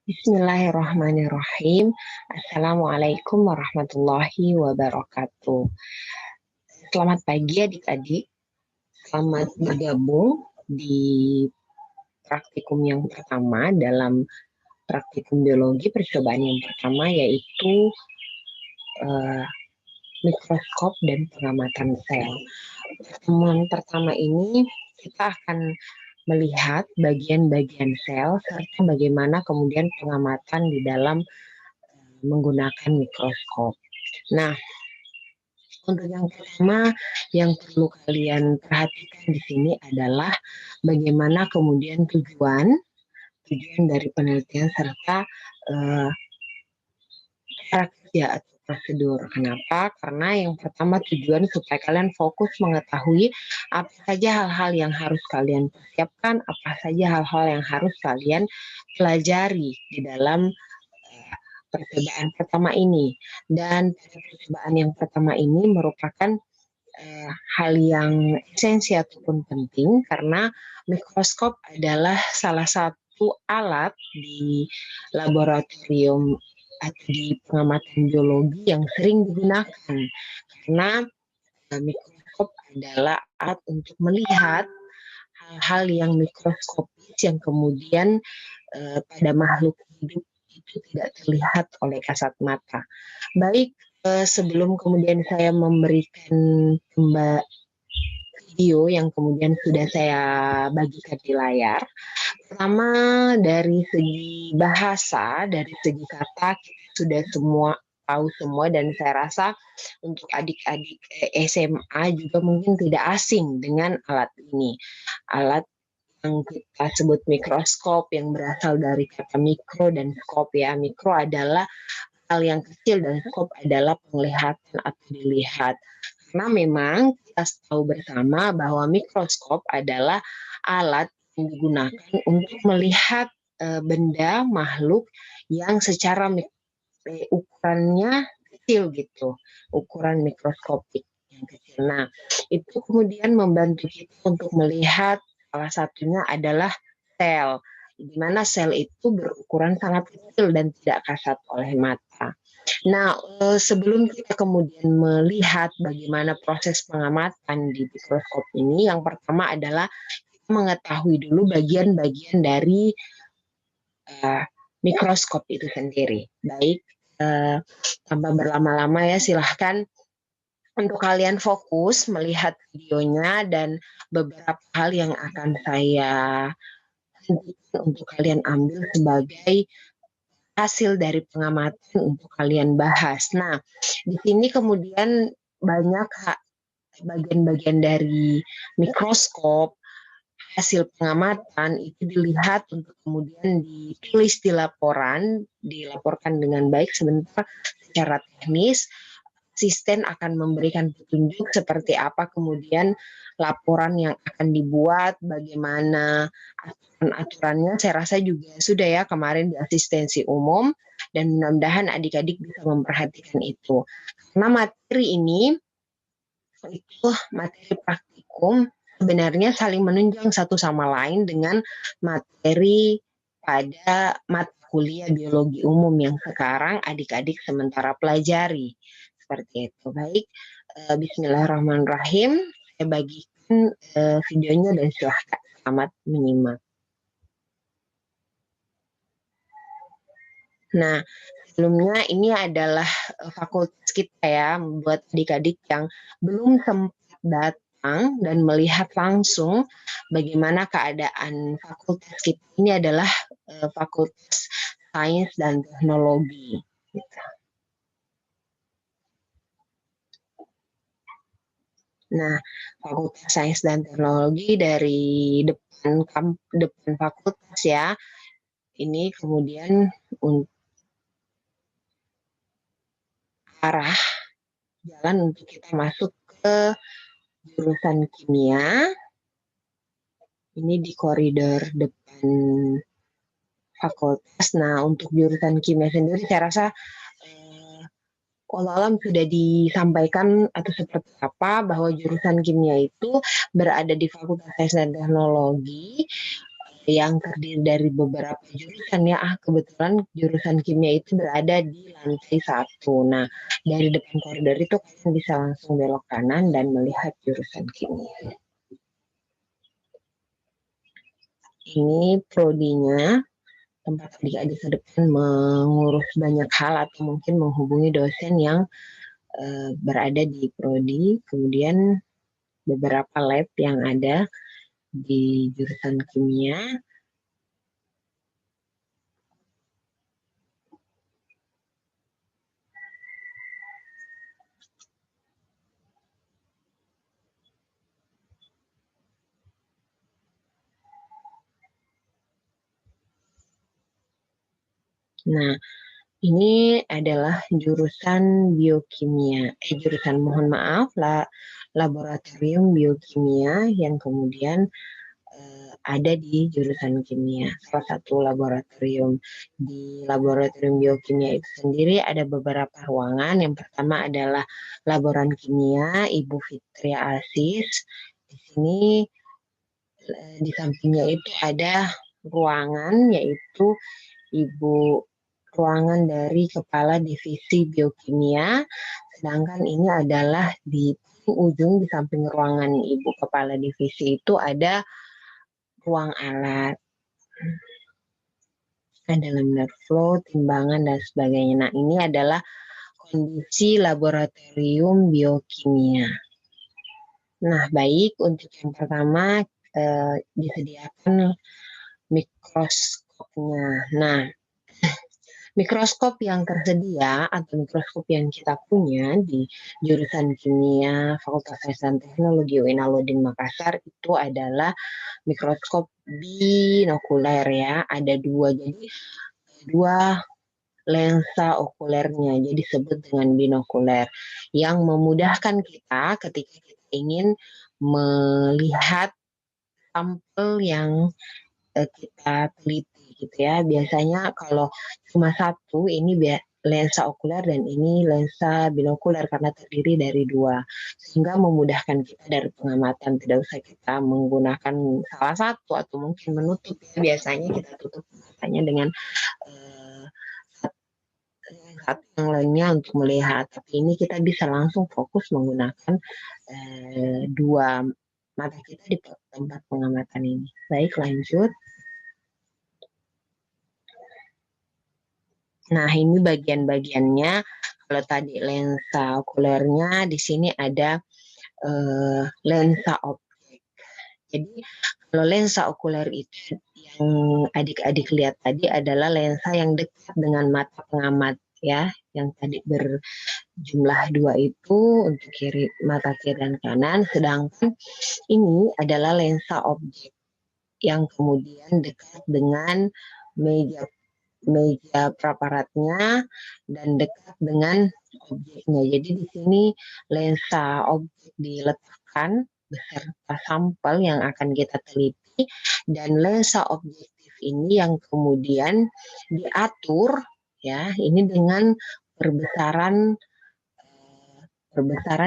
Bismillahirrahmanirrahim. Assalamualaikum warahmatullahi wabarakatuh. Selamat pagi adik-adik. Selamat bergabung di praktikum yang pertama dalam praktikum biologi percobaan yang pertama yaitu mikroskop dan pengamatan sel. Pertemuan pertama ini kita akan melihat bagian-bagian sel serta bagaimana kemudian pengamatan di dalam menggunakan mikroskop. Nah, untuk yang pertama yang perlu kalian perhatikan di sini adalah bagaimana kemudian tujuan dari penelitian serta cara kerja atau prosedur. Kenapa? Karena yang pertama tujuan supaya kalian fokus mengetahui apa saja hal-hal yang harus kalian persiapkan, apa saja hal-hal yang harus kalian pelajari di dalam percobaan pertama ini. Dan percobaan yang pertama ini merupakan hal yang esensi ataupun penting karena mikroskop adalah salah satu alat di laboratorium atau di pengamatan biologi yang sering digunakan karena mikroskop adalah alat untuk melihat hal-hal yang mikroskopis yang kemudian pada makhluk hidup itu tidak terlihat oleh kasat mata. Baik, sebelum kemudian saya memberikan video yang kemudian sudah saya bagikan di layar, pertama dari segi bahasa, dari segi kata kita sudah semua tahu semua dan saya rasa untuk adik-adik SMA juga mungkin tidak asing dengan alat ini. Alat yang kita sebut mikroskop yang berasal dari kata mikro dan skop ya. Mikro adalah hal yang kecil dan skop adalah penglihatan atau dilihat. Karena memang kita tahu bersama bahwa mikroskop adalah alat yang digunakan untuk melihat benda makhluk yang secara ukurannya kecil gitu, ukuran mikroskopik yang kecil. Nah, itu kemudian membantu kita untuk melihat salah satunya adalah sel, di mana sel itu berukuran sangat kecil dan tidak kasat oleh mata. Nah, sebelum kita kemudian melihat bagaimana proses pengamatan di mikroskop ini, yang pertama adalah kita mengetahui dulu bagian-bagian dari mikroskop itu sendiri. Baik, tanpa berlama-lama ya, silahkan untuk kalian fokus melihat videonya dan beberapa hal yang akan saya untuk kalian ambil sebagai hasil dari pengamatan untuk kalian bahas. Nah, di sini kemudian banyak bagian-bagian dari mikroskop, hasil pengamatan itu dilihat untuk kemudian ditulis di laporan, dilaporkan dengan baik sebentar secara teknis. Asisten akan memberikan petunjuk seperti apa kemudian laporan yang akan dibuat, bagaimana aturan-aturannya. Saya rasa juga sudah ya kemarin di asistensi umum dan mudah-mudahan adik-adik bisa memperhatikan itu. Karena materi ini itu materi praktikum sebenarnya saling menunjang satu sama lain dengan materi pada mata kuliah biologi umum yang sekarang adik-adik sementara pelajari. Seperti itu. Baik, bismillahirrahmanirrahim. Saya bagikan videonya dan silahkan selamat menyimak. Nah, sebelumnya ini adalah fakultas kita ya, buat adik-adik yang belum sempat datang dan melihat langsung bagaimana keadaan fakultas kita. Ini adalah fakultas sains dan teknologi. Gitu. Nah, Fakultas Sains dan Teknologi dari depan fakultas ya. Ini kemudian arah jalan untuk kita masuk ke jurusan kimia. Ini di koridor depan fakultas. Nah, untuk jurusan kimia sendiri saya rasa walau alam sudah disampaikan atau seperti apa bahwa jurusan kimia itu berada di Fakultas Sains dan Teknologi yang terdiri dari beberapa jurusan ya. Kebetulan jurusan kimia itu berada di lantai 1. Nah, dari depan koridor itu kalian bisa langsung belok kanan dan melihat jurusan kimia. Ini prodinya, tempat adik-adik ke depan mengurus banyak hal atau mungkin menghubungi dosen yang berada di prodi, kemudian beberapa lab yang ada di jurusan kimia. Nah, ini adalah jurusan biokimia, mohon maaf, laboratorium biokimia yang kemudian ada di jurusan kimia. Salah satu laboratorium. Di laboratorium biokimia itu sendiri ada beberapa ruangan. Yang pertama adalah laboran kimia Ibu Fitria Asis. Di sini di sampingnya itu ada ruangan, yaitu ruangan dari Kepala Divisi Biokimia, sedangkan ini adalah di ujung di samping ruangan Ibu Kepala Divisi itu ada ruang alat, ada laminar flow, timbangan, dan sebagainya. Nah, ini adalah kondisi laboratorium biokimia. Nah, baik, untuk yang pertama disediakan mikroskopnya. Nah, mikroskop yang tersedia atau mikroskop yang kita punya di jurusan kimia Fakultas Sains dan Teknologi UIN Alauddin Makassar itu adalah mikroskop binokuler ya. Ada dua, jadi dua lensa okulernya, jadi disebut dengan binokuler, yang memudahkan kita ketika kita ingin melihat sampel yang kita teliti gitu ya. Biasanya kalau cuma satu, ini lensa okuler dan ini lensa binokuler karena terdiri dari dua, sehingga memudahkan kita dari pengamatan. Tidak usah kita menggunakan salah satu atau mungkin menutup. Biasanya kita tutup matanya dengan satu yang lainnya untuk melihat. Tapi ini kita bisa langsung fokus menggunakan dua mata kita di tempat pengamatan ini. Baik, lanjut. Nah, ini bagian-bagiannya. Kalau tadi lensa okulernya, di sini ada lensa objek. Jadi, kalau lensa okuler itu yang adik-adik lihat tadi adalah lensa yang dekat dengan mata pengamat ya, yang tadi berjumlah 2 itu untuk mata kiri dan kanan, sedangkan ini adalah lensa objek yang kemudian dekat dengan meja praparatnya dan dekat dengan objeknya. Jadi di sini lensa objek diletakkan beserta sampel yang akan kita teliti, dan lensa objektif ini yang kemudian diatur ya, ini dengan perbesaran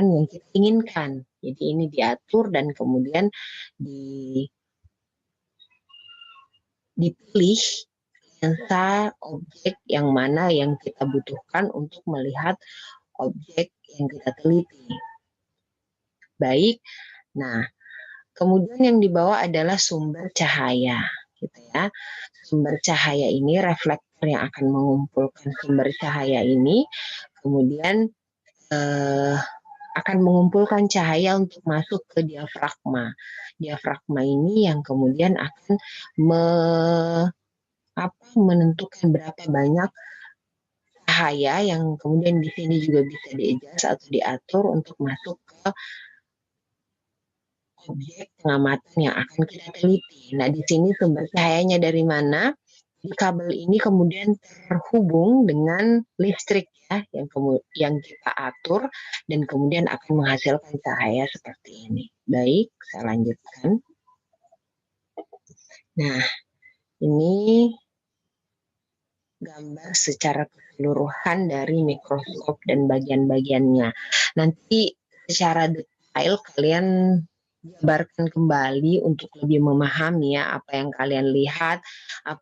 yang kita inginkan. Jadi ini diatur dan kemudian dipilih lensa objek yang mana yang kita butuhkan untuk melihat objek yang kita teliti. Baik, nah kemudian yang dibawa adalah sumber cahaya, gitu ya. Sumber cahaya ini reflektor yang akan mengumpulkan sumber cahaya ini, kemudian akan mengumpulkan cahaya untuk masuk ke diafragma. Diafragma ini yang kemudian akan menentukan berapa banyak cahaya yang kemudian di sini juga bisa di-adjust atau diatur untuk masuk ke objek pengamatan yang akan kita teliti. Nah, di sini sumber cahayanya dari mana? Di kabel ini kemudian terhubung dengan listrik ya, yang kita atur dan kemudian akan menghasilkan cahaya seperti ini. Baik, saya lanjutkan. Nah, ini gambar secara keseluruhan dari mikroskop dan bagian-bagiannya. Nanti secara detail kalian jabarkan kembali untuk lebih memahami ya apa yang kalian lihat, apa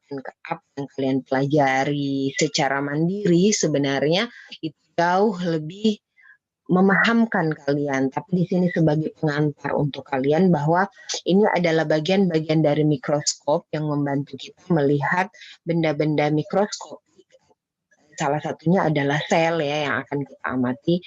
yang kalian pelajari secara mandiri sebenarnya itu jauh lebih memahamkan kalian. Tapi di sini sebagai pengantar untuk kalian bahwa ini adalah bagian-bagian dari mikroskop yang membantu kita melihat benda-benda mikroskop. Salah satunya adalah sel ya yang akan kita amati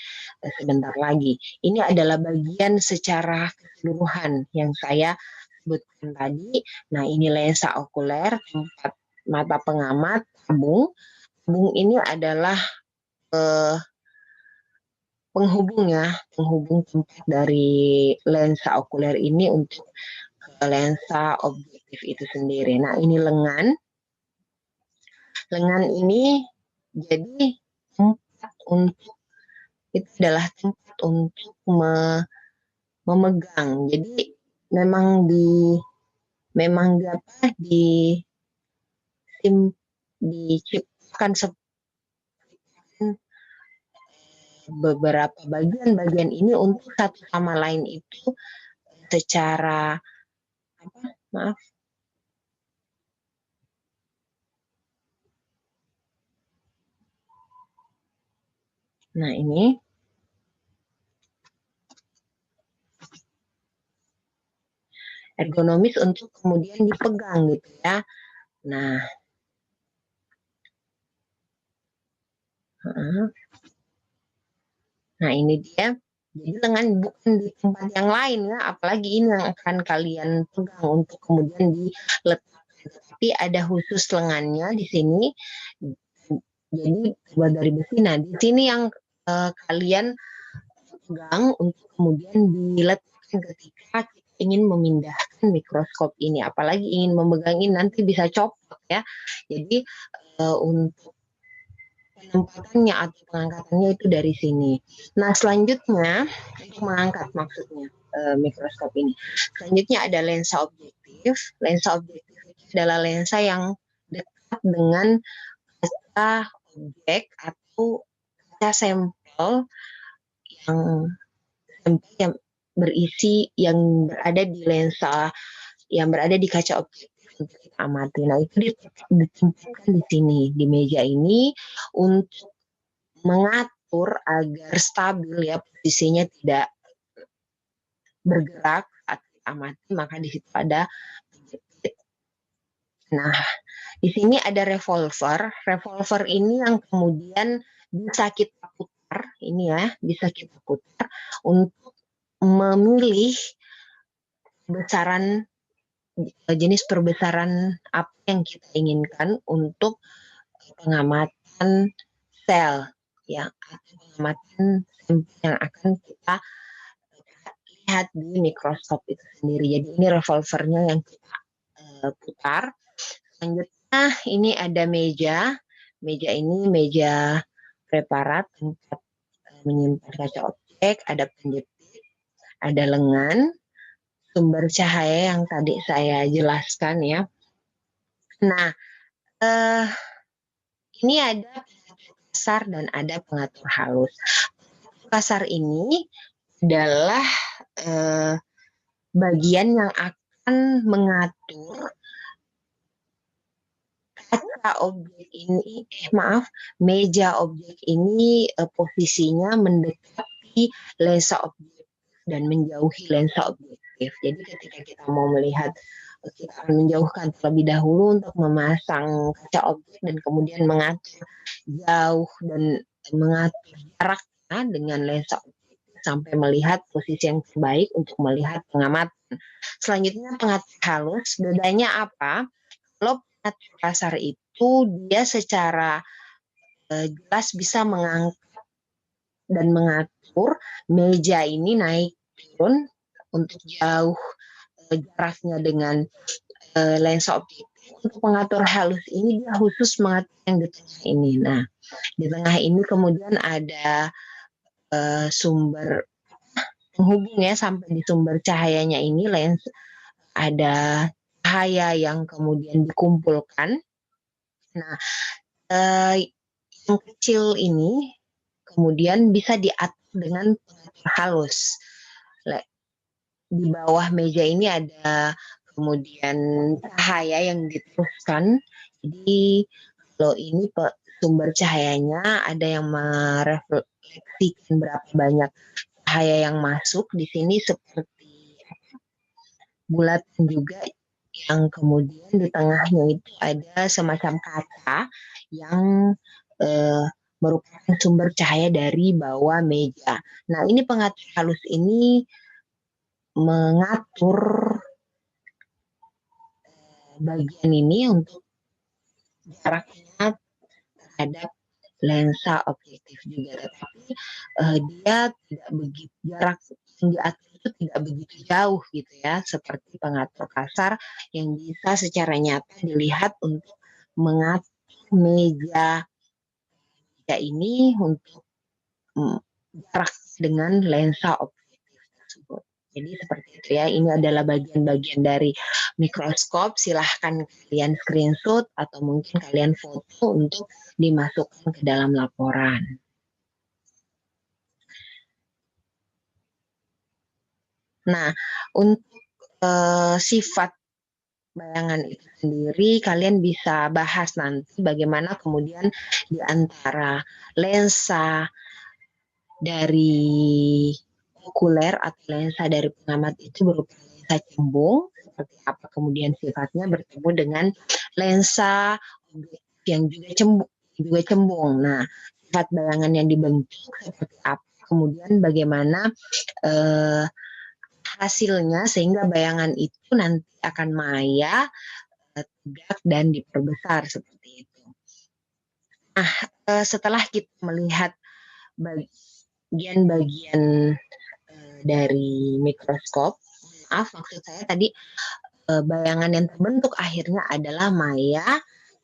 sebentar lagi. Ini adalah bagian secara keseluruhan yang saya sebutkan tadi. Nah, ini lensa okuler, tempat mata pengamat, tabung. Tabung ini adalah eh, penghubung ya, penghubung tempat dari lensa okuler ini untuk lensa objektif itu sendiri. Nah, ini lengan. Lengan ini jadi tempat untuk itu adalah tempat untuk memegang. Jadi memang di apa diciptakan beberapa bagian-bagian ini untuk satu sama lain itu secara apa? Maaf. Nah, ini ergonomis untuk kemudian dipegang gitu ya. Nah, nah ini dia. Jadi lengan bukan di tempat yang lain ya, apalagi ini yang akan kalian pegang untuk kemudian diletakkan. Tapi ada khusus lengannya di sini. Jadi terbuat dari besi. Nah, di sini yang kalian pegang untuk kemudian diletakkan ketika kita ingin memindahkan mikroskop ini. Apalagi ingin memegang ini nanti bisa copot ya. Jadi untuk penempatannya atau pengangkatannya itu dari sini. Nah, selanjutnya untuk mengangkat maksudnya mikroskop ini. Selanjutnya ada lensa objektif. Lensa objektif itu adalah lensa yang dekat dengan kaca objek atau kaca sampel yang berisi yang berada di lensa yang berada di kaca objektif untuk kita amati. Nah, itu ditempatkan di sini di meja ini untuk mengatur agar stabil ya posisinya tidak bergerak saat kita amati, maka di situ ada penjepit. Nah, di sini ada revolver. Revolver ini yang kemudian bisa kita putar, ini ya, bisa kita putar untuk memilih besaran jenis perbesaran apa yang kita inginkan untuk pengamatan sel ya atau pengamatan yang akan kita lihat di mikroskop itu sendiri. Jadi ini revolvernya yang kita putar. Selanjutnya ini ada meja. Meja ini meja preparat tempat menyimpan kaca objek, ada penjepit, ada lengan, sumber cahaya yang tadi saya jelaskan ya. Nah, ini ada kasar dan ada pengatur halus. Kasar ini adalah bagian yang akan mengatur kaca objek ini, meja objek ini posisinya mendekati lensa objek dan menjauhi lensa objektif. Jadi ketika kita mau melihat, kita akan menjauhkan terlebih dahulu untuk memasang kaca objek dan kemudian mengatur jauh dan mengatur jaraknya dengan lensa objektif sampai melihat posisi yang terbaik untuk melihat pengamatan. Selanjutnya pengatur halus, bedanya apa? Kalau pengatur kasar itu dia secara jelas bisa mengangkat dan mengatur meja ini naik turun untuk jauh jaraknya dengan lensa objektif. Untuk pengatur halus ini dia khusus mengatur yang di tengah ini. Nah, di tengah ini kemudian ada sumber penghubung ya sampai di sumber cahayanya ini lens ada cahaya yang kemudian dikumpulkan. Nah, yang kecil ini kemudian bisa diatur dengan pengatur halus. di bawah meja ini ada kemudian cahaya yang diteruskan. Jadi kalau ini sumber cahayanya ada yang merefleksikan berapa banyak cahaya yang masuk di sini seperti bulat juga, yang kemudian di tengahnya itu ada semacam kaca yang merupakan sumber cahaya dari bawah meja. Nah, ini pengatur halus ini mengatur bagian ini untuk jaraknya terhadap lensa objektif juga, tetapi dia tidak begitu, jarak yang diatur itu tidak begitu jauh gitu ya, seperti pengatur kasar yang bisa secara nyata dilihat untuk mengatur meja ini untuk jarak dengan lensa objektif tersebut. Jadi seperti itu ya, ini adalah bagian-bagian dari mikroskop. Silahkan kalian screenshot atau mungkin kalian foto untuk dimasukkan ke dalam laporan. Nah, untuk sifat bayangan itu sendiri kalian bisa bahas nanti bagaimana kemudian di antara lensa dari okuler atau lensa dari pengamat itu berupa lensa cembung, seperti apa kemudian sifatnya bertemu dengan lensa yang juga cembung. Nah, sifat bayangan yang dibentuk seperti apa, kemudian bagaimana hasilnya sehingga bayangan itu nanti akan maya, tegak dan diperbesar seperti itu. Nah, setelah kita melihat bagian-bagian dari mikroskop, maksud saya tadi bayangan yang terbentuk akhirnya adalah maya,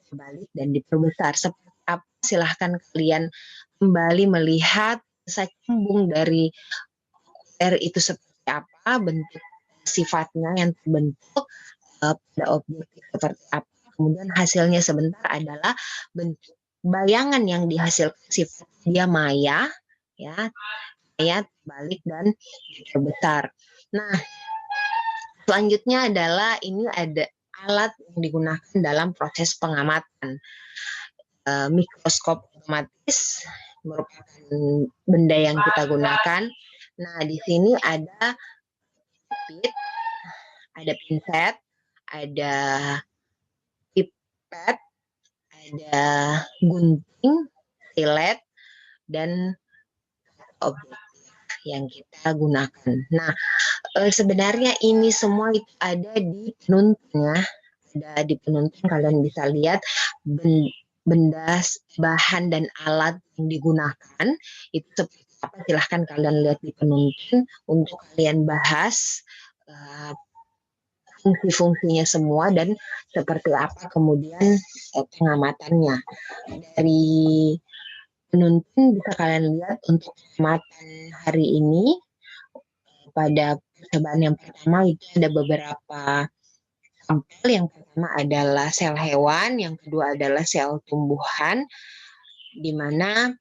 terbalik dan diperbesar. Seperti apa? Silahkan kalian kembali melihat cembung dari R itu seperti apa, bentuk sifatnya yang terbentuk pada objektif seperti apa. Kemudian hasilnya sebentar adalah bentuk bayangan yang dihasilkan sifat dia maya, ya, terbalik dan terbesar. Nah, selanjutnya adalah ini ada alat yang digunakan dalam proses pengamatan. Mikroskop otomatis merupakan benda yang kita gunakan. Nah, di sini ada pipet, ada pinset, ada pipet, ada gunting, silet, dan objek yang kita gunakan. Nah, sebenarnya ini semua itu ada di penuntunnya. Ada di penuntun, kalian bisa lihat benda, bahan dan alat yang digunakan itu seperti apa, silahkan kalian lihat di penuntun untuk kalian bahas fungsi-fungsinya semua dan seperti apa kemudian pengamatannya. Dari penuntun bisa kalian lihat untuk pengamatan hari ini pada percobaan yang pertama itu ada beberapa sampel. Yang pertama adalah sel hewan, yang kedua adalah sel tumbuhan, di mana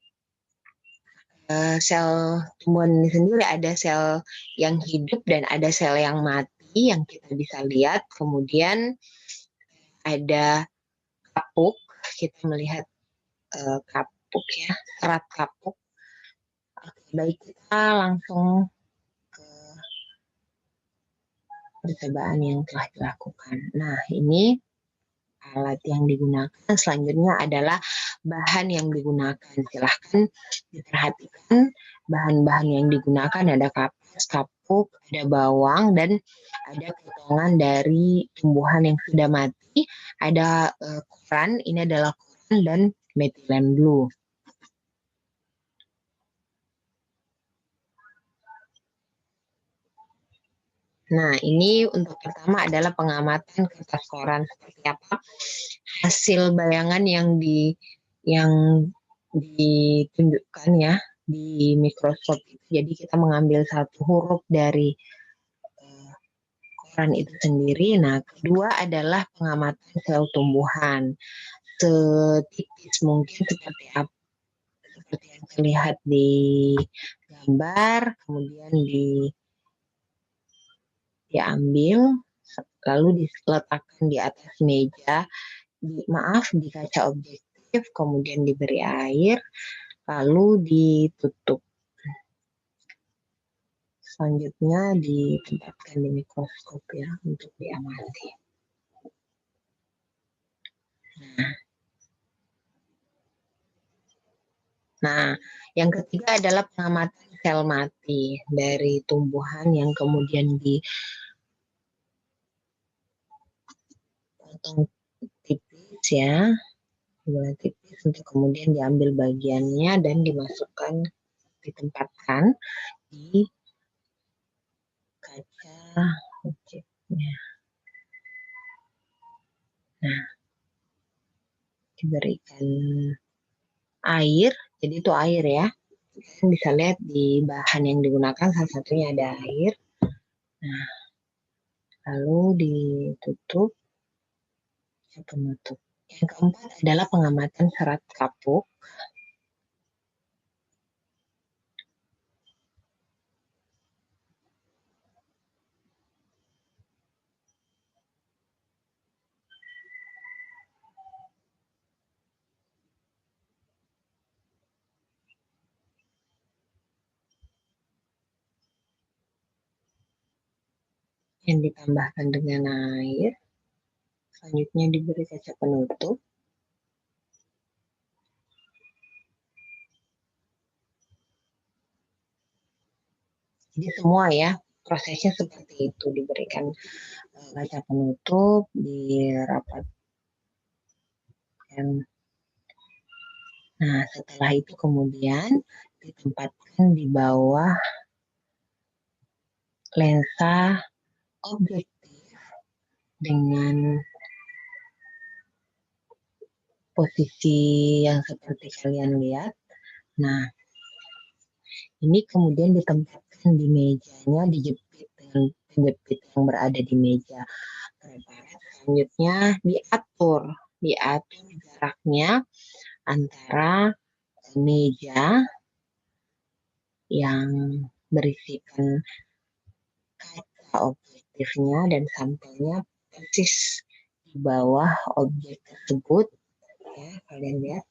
sel tumbuhan ini sendiri ada sel yang hidup dan ada sel yang mati yang kita bisa lihat. Kemudian ada kapuk, kita melihat kapuk ya, serat kapuk. Baik, kita langsung ke percobaan yang telah dilakukan. Nah, ini alat yang digunakan. Selanjutnya adalah bahan yang digunakan. Silahkan diperhatikan bahan-bahan yang digunakan. Ada kapas, kapuk, ada bawang, dan ada potongan dari tumbuhan yang sudah mati. Ada koran, ini adalah koran dan metilen blue. Nah, ini untuk pertama adalah pengamatan kertas koran seperti apa hasil bayangan yang ditunjukkan ya di mikroskop. Jadi kita mengambil satu huruf dari koran itu sendiri. Nah, kedua adalah pengamatan sel tumbuhan setipis mungkin seperti apa, seperti yang terlihat di gambar, kemudian di diambil, lalu diletakkan di atas meja, di kaca objektif, kemudian diberi air, lalu ditutup. Selanjutnya ditempatkan di mikroskop ya untuk diamati. Nah, yang ketiga adalah pengamatan sel mati dari tumbuhan yang kemudian dipotong tipis ya, tipis untuk kemudian diambil bagiannya dan ditempatkan di kaca objeknya. Nah, diberikan air, jadi itu air ya. Kita bisa lihat di bahan yang digunakan salah satunya ada air. Nah, lalu ditutup penutup. Yang keempat adalah pengamatan serat kapuk. Yang ditambahkan dengan air. Selanjutnya diberi kaca penutup. Jadi semua ya, prosesnya seperti itu, diberikan kaca penutup, dirapatkan. Nah, setelah itu kemudian ditempatkan di bawah lensa objektif dengan posisi yang seperti kalian lihat. Nah, ini kemudian ditempatkan di mejanya, dijepit dengan penjepit yang berada di meja preparat. Selanjutnya diatur jaraknya antara meja yang berisikan kaca objektifnya dan sampelnya persis di bawah objek tersebut. Ya, kalian lihat,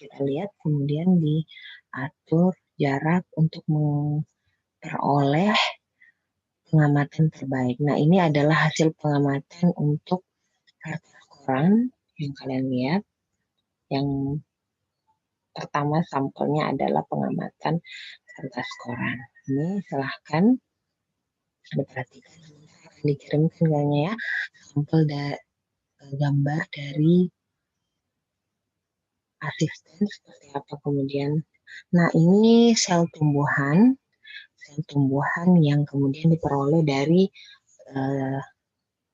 kita lihat, kemudian diatur jarak untuk memperoleh pengamatan terbaik. Nah, ini adalah hasil pengamatan untuk kertas koran yang kalian lihat. Yang pertama sampelnya adalah pengamatan kertas koran. Ini silahkan diperhatikan, akan dikirimkan kayaknya ya sampel gambar dari asisten seperti apa kemudian. Nah, ini sel tumbuhan yang kemudian diperoleh dari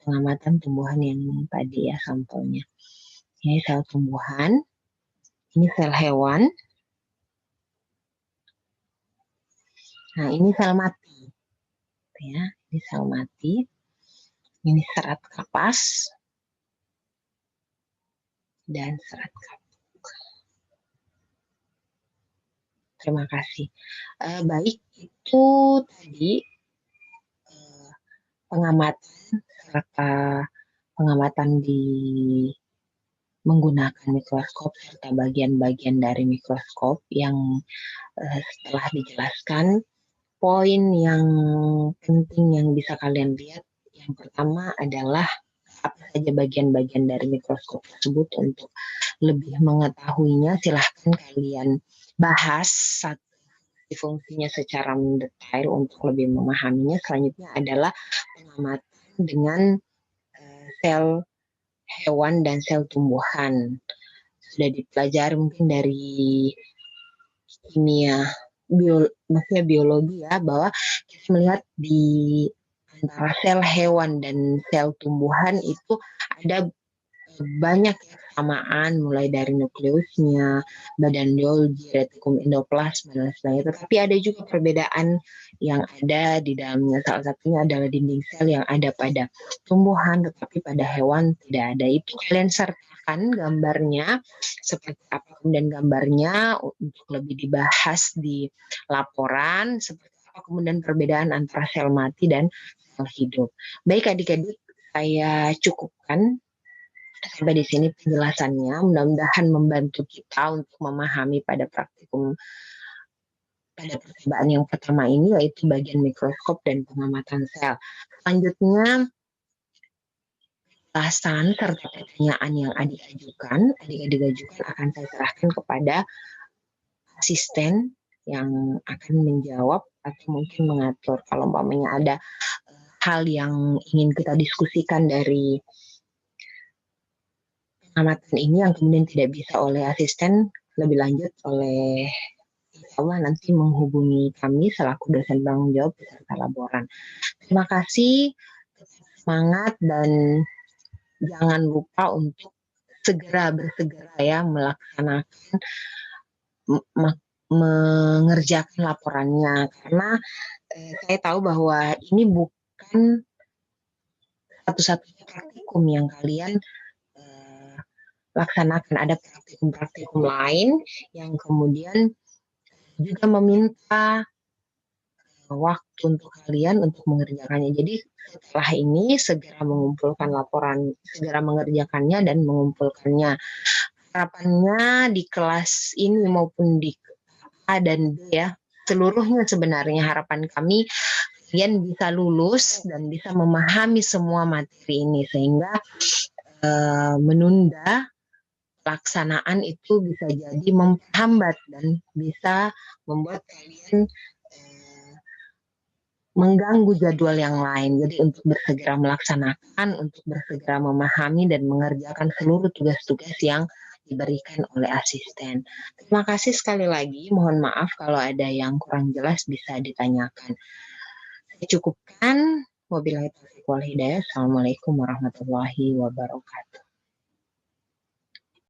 pengamatan tumbuhan yang tadi ya sampelnya. Ini sel tumbuhan, ini sel hewan. Nah, ini sel mati. Ya, ini sel mati. Ini serat kapas dan serat kapuk. Terima kasih. Baik, itu tadi pengamatan serta pengamatan menggunakan mikroskop serta bagian-bagian dari mikroskop yang setelah dijelaskan. Poin yang penting yang bisa kalian lihat, yang pertama adalah apa saja bagian-bagian dari mikroskop tersebut. Untuk lebih mengetahuinya, silahkan kalian bahas fungsinya secara mendetail untuk lebih memahaminya. Selanjutnya adalah pengamatan dengan sel hewan dan sel tumbuhan. Sudah dipelajari mungkin dari kimia, maksudnya biologi ya, bahwa kita melihat di antara sel hewan dan sel tumbuhan itu ada banyak kesamaan, mulai dari nukleusnya, badan Golgi, retikum endoplasma dan sebagainya. Tetapi ada juga perbedaan yang ada di dalamnya. Salah satunya adalah dinding sel yang ada pada tumbuhan, tetapi pada hewan tidak ada. Itu kalian sertakan gambarnya seperti apa, kemudian gambarnya untuk lebih dibahas di laporan seperti apa kemudian perbedaan antara sel mati dan hidup. Baik adik-adik, saya cukupkan sampai di sini penjelasannya. Mudah-mudahan membantu kita untuk memahami pada percobaan yang pertama ini, yaitu bagian mikroskop dan pengamatan sel. Selanjutnya, alasan serta pertanyaan yang adik-adik ajukan akan saya serahkan kepada asisten yang akan menjawab atau mungkin mengatur. Kalau umpamanya ada hal yang ingin kita diskusikan dari pengamatan ini yang kemudian tidak bisa oleh asisten, lebih lanjut oleh Insya Allah nanti menghubungi kami selaku dosen tanggung jawab beserta laboran. Terima kasih, semangat, dan jangan lupa untuk bersegera ya melaksanakan mengerjakan laporannya, karena saya tahu bahwa ini bukan satu-satunya praktikum yang kalian laksanakan. Ada praktikum lain yang kemudian juga meminta waktu untuk kalian untuk mengerjakannya. Jadi setelah ini segera mengumpulkan laporan, segera mengerjakannya dan mengumpulkannya. Harapannya di kelas ini maupun di A dan B ya, seluruhnya sebenarnya harapan kami kalian bisa lulus dan bisa memahami semua materi ini, sehingga menunda pelaksanaan itu bisa jadi menghambat dan bisa membuat kalian mengganggu jadwal yang lain. Jadi untuk bersegera melaksanakan, untuk bersegera memahami dan mengerjakan seluruh tugas-tugas yang diberikan oleh asisten. Terima kasih sekali lagi. Mohon maaf kalau ada yang kurang jelas bisa ditanyakan. Saya cukupkan. Wabillahi taufiq wal hidayah. Assalamualaikum warahmatullahi wabarakatuh.